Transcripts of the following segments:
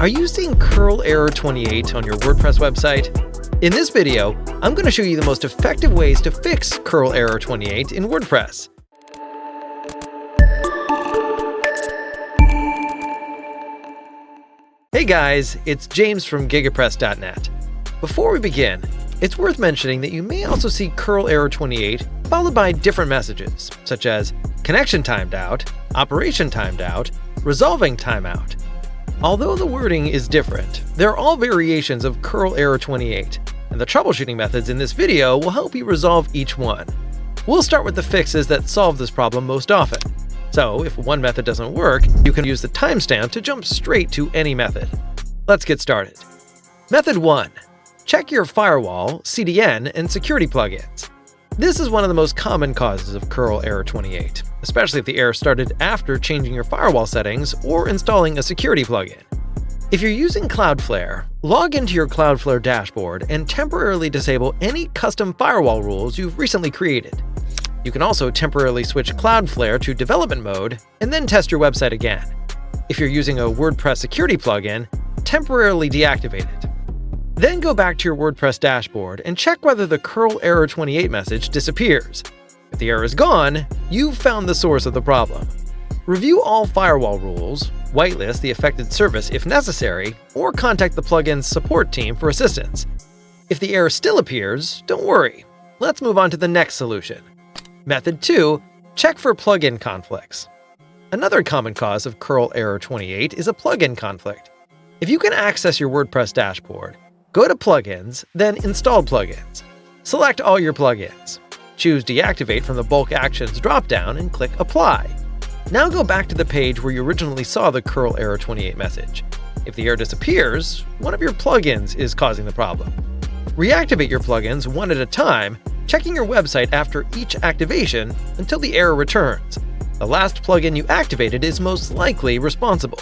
Are you seeing cURL error 28 on your WordPress website? In this video, I'm going to show you the most effective ways to fix cURL error 28 in WordPress. Hey guys, it's James from Gigapress.net. Before we begin, it's worth mentioning that you may also see cURL error 28 followed by different messages, such as connection timed out, operation timed out, resolving timeout. Although the wording is different, they're all variations of cURL error 28, and the troubleshooting methods in this video will help you resolve each one. We'll start with the fixes that solve this problem most often. So if one method doesn't work, you can use the timestamp to jump straight to any method. Let's get started. Method 1. Check your Firewall, CDN, and security plugins. This is one of the most common causes of cURL error 28, especially if the error started after changing your firewall settings or installing a security plugin. If you're using Cloudflare, log into your Cloudflare dashboard and temporarily disable any custom firewall rules you've recently created. You can also temporarily switch Cloudflare to development mode and then test your website again. If you're using a WordPress security plugin, temporarily deactivate it. Then go back to your WordPress dashboard and check whether the cURL error 28 message disappears. If the error is gone, you've found the source of the problem. Review all firewall rules, whitelist the affected service if necessary, or contact the plugin's support team for assistance. If the error still appears, don't worry. Let's move on to the next solution. Method 2. Check for plugin conflicts. Another common cause of cURL error 28 is a plugin conflict. If you can access your WordPress dashboard, go to Plugins, then Install Plugins. Select all your plugins. Choose Deactivate from the Bulk Actions dropdown and click Apply. Now go back to the page where you originally saw the cURL error 28 message. If the error disappears, one of your plugins is causing the problem. Reactivate your plugins one at a time, checking your website after each activation until the error returns. The last plugin you activated is most likely responsible.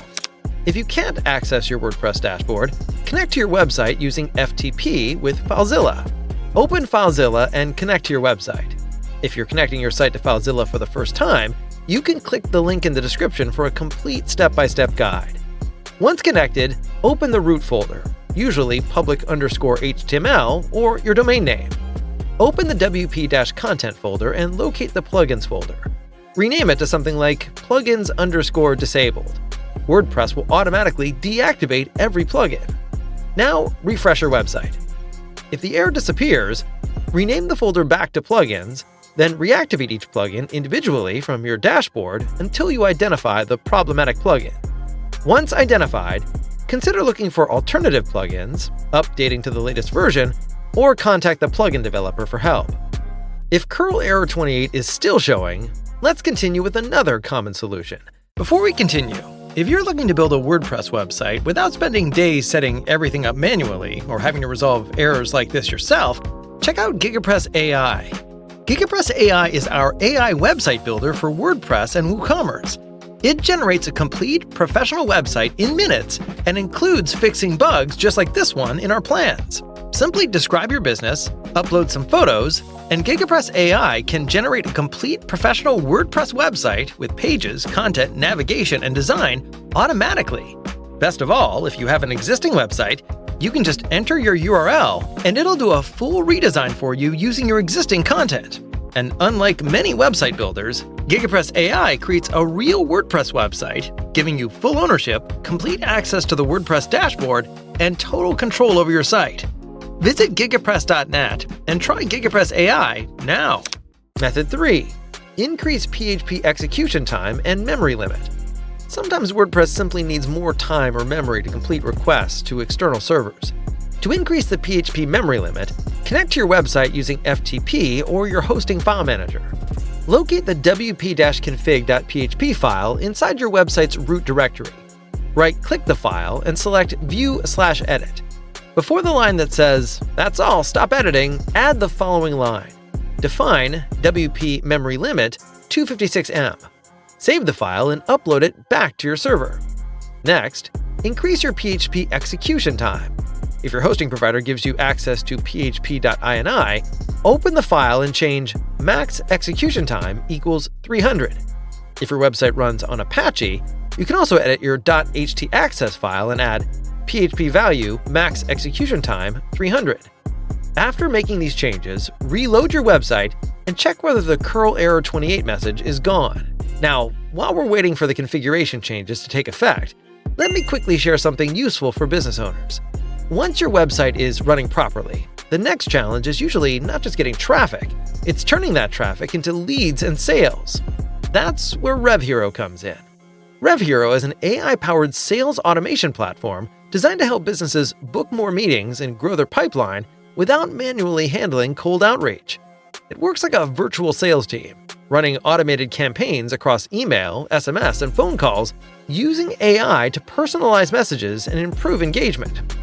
If you can't access your WordPress dashboard, connect to your website using FTP with FileZilla. Open FileZilla and connect to your website. If you're connecting your site to FileZilla for the first time, you can click the link in the description for a complete step-by-step guide. Once connected, open the root folder, usually public_HTML or your domain name. Open the WP-content folder and locate the plugins folder. Rename it to something like plugins_disabled. WordPress will automatically deactivate every plugin. Now, refresh your website. If the error disappears, rename the folder back to Plugins, then reactivate each plugin individually from your dashboard until you identify the problematic plugin. Once identified, consider looking for alternative plugins, updating to the latest version, or contact the plugin developer for help. If cURL error 28 is still showing, let's continue with another common solution. Before we continue, if you're looking to build a WordPress website without spending days setting everything up manually or having to resolve errors like this yourself, check out Gigapress AI. Gigapress AI is our AI website builder for WordPress and WooCommerce. It generates a complete professional website in minutes and includes fixing bugs just like this one in our plans. Simply describe your business, upload some photos, and Gigapress AI can generate a complete professional WordPress website with pages, content, navigation, and design automatically. Best of all, if you have an existing website, you can just enter your URL and it'll do a full redesign for you using your existing content. And unlike many website builders, Gigapress AI creates a real WordPress website, giving you full ownership, complete access to the WordPress dashboard, and total control over your site. Visit Gigapress.net and try Gigapress AI now. Method 3. Increase PHP execution time and memory limit. Sometimes WordPress simply needs more time or memory to complete requests to external servers. To increase the PHP memory limit, connect to your website using FTP or your hosting file manager. Locate the wp-config.php file inside your website's root directory. Right-click the file and select View/Edit. Before the line that says, "That's all, stop editing," add the following line. Define WP memory limit 256 M. Save the file and upload it back to your server. Next, increase your PHP execution time. If your hosting provider gives you access to php.ini, open the file and change max execution time equals 300. If your website runs on Apache, you can also edit your .htaccess file and add PHP value max execution time 300. After making these changes, reload your website and check whether the cURL error 28 message is gone. Now, while we're waiting for the configuration changes to take effect, let me quickly share something useful for business owners. Once your website is running properly, the next challenge is usually not just getting traffic, it's turning that traffic into leads and sales. That's where RevHero comes in. RevHero is an AI-powered sales automation platform designed to help businesses book more meetings and grow their pipeline without manually handling cold outreach. It works like a virtual sales team, running automated campaigns across email, SMS, and phone calls using AI to personalize messages and improve engagement.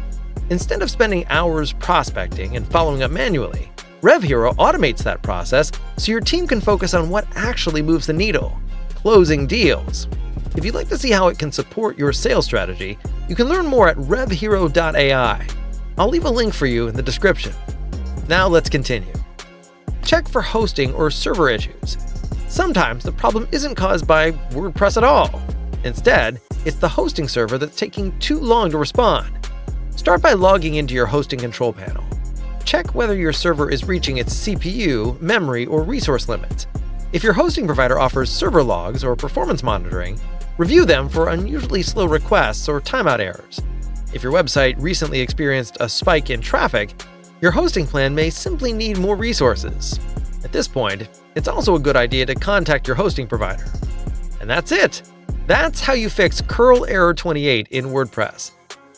Instead of spending hours prospecting and following up manually, RevHero automates that process so your team can focus on what actually moves the needle: closing deals. If you'd like to see how it can support your sales strategy, you can learn more at RevHero.ai. I'll leave a link for you in the description. Now let's continue. Check for hosting or server issues. Sometimes the problem isn't caused by WordPress at all. Instead, it's the hosting server that's taking too long to respond. Start by logging into your hosting control panel. Check whether your server is reaching its CPU, memory, or resource limits. If your hosting provider offers server logs or performance monitoring, review them for unusually slow requests or timeout errors. If your website recently experienced a spike in traffic, your hosting plan may simply need more resources. At this point, it's also a good idea to contact your hosting provider. And that's it! That's how you fix cURL error 28 in WordPress.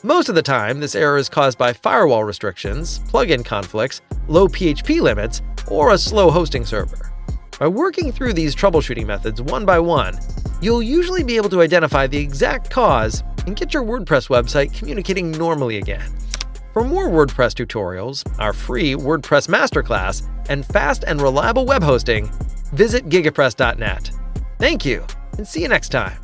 Most of the time, this error is caused by firewall restrictions, plugin conflicts, low PHP limits, or a slow hosting server. By working through these troubleshooting methods one by one, you'll usually be able to identify the exact cause and get your WordPress website communicating normally again. For more WordPress tutorials, our free WordPress masterclass, and fast and reliable web hosting, visit Gigapress.net. Thank you, and see you next time.